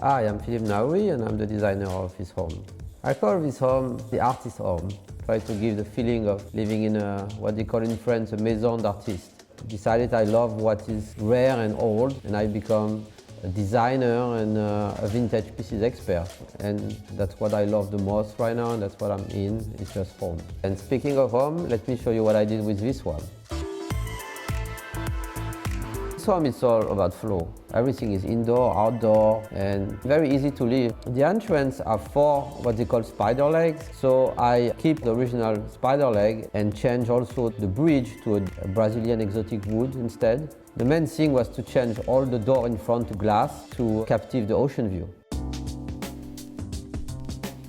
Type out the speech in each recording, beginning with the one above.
Hi, I'm Philippe Naouri and I'm the designer of this home. I call this home the artist home. Try to give the feeling of living in what they call in France a maison d'artiste. Decided I love what is rare and old, and I become a designer and a vintage pieces expert. And that's what I love the most right now, and that's what I'm in, it's just home. And speaking of home, let me show you what I did with this one. This home is all about flow. Everything is indoor, outdoor, and very easy to live. The entrance are 4 what they call spider legs, so I keep the original spider leg and change also the bridge to a Brazilian exotic wood instead. The main thing was to change all the door in front to glass to capture the ocean view.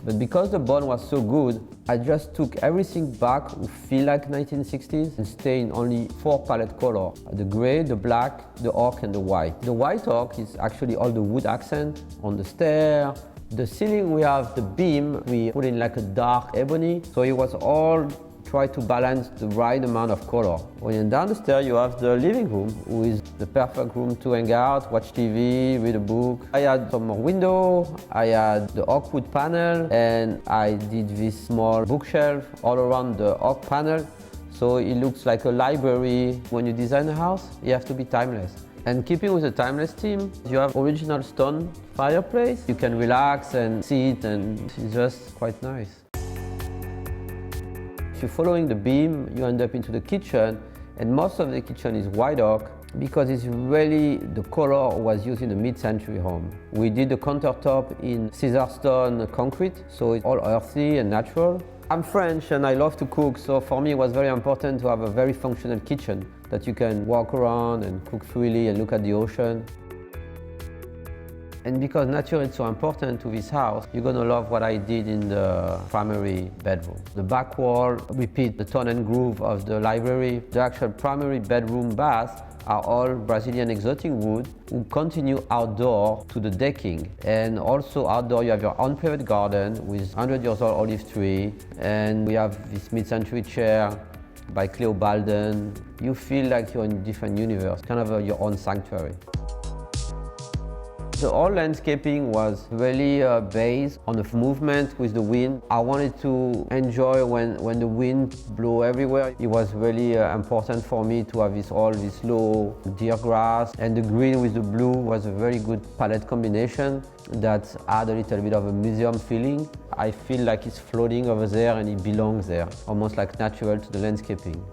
But because the bond was so good, I just took everything back to feel like 1960s and stay in only 4 palette colors: the gray, the black, the oak and the white. The white oak is actually all the wood accent on the stair. The ceiling we have the beam, we put in like a dark ebony, so it was all try to balance the right amount of color. When you're down the stairs, you have the living room, which is the perfect room to hang out, watch TV, read a book. I had some more window, I had the oak wood panel, and I did this small bookshelf all around the oak panel, so it looks like a library. When you design a house, you have to be timeless. And keeping with the timeless theme, you have original stone fireplace. You can relax and sit, and it's just quite nice. If you're following the beam, you end up into the kitchen, and most of the kitchen is white oak because it's really the color was used in the mid-century home. We did the countertop in Caesar stone concrete, so it's all earthy and natural. I'm French and I love to cook, so for me it was very important to have a very functional kitchen that you can walk around and cook freely and look at the ocean. And because nature is so important to this house, you're gonna love what I did in the primary bedroom. The back wall repeat the tone and groove of the library. The actual primary bedroom bath are all Brazilian exotic wood who continue outdoor to the decking. And also outdoor you have your own private garden with 100-year-old olive tree, and we have this mid-century chair by Cleo Balden. You feel like you're in a different universe, kind of your own sanctuary. The whole landscaping was really based on the movement with the wind. I wanted to enjoy when the wind blew everywhere. It was really important for me to have this low deer grass, and the green with the blue was a very good palette combination that add a little bit of a museum feeling. I feel like it's floating over there and it belongs there, almost like natural to the landscaping.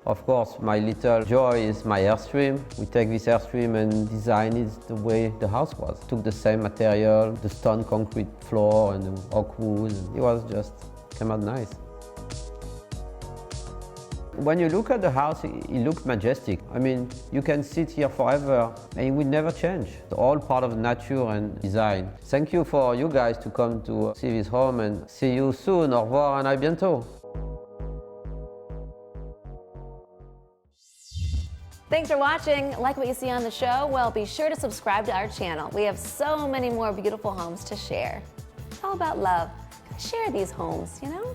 Of course, my little joy is my Airstream. We take this Airstream and design it the way the house was. Took the same material, the stone concrete floor and the oak wood. It was just, came out nice. When you look at the house, it looks majestic. I mean, you can sit here forever and it will never change. It's all part of nature and design. Thank you for you guys to come to see this home, and see you soon. Au revoir and à bientôt. Thanks for watching. Like what you see on the show? Well, be sure to subscribe to our channel. We have so many more beautiful homes to share. How about love? Share these homes, you know?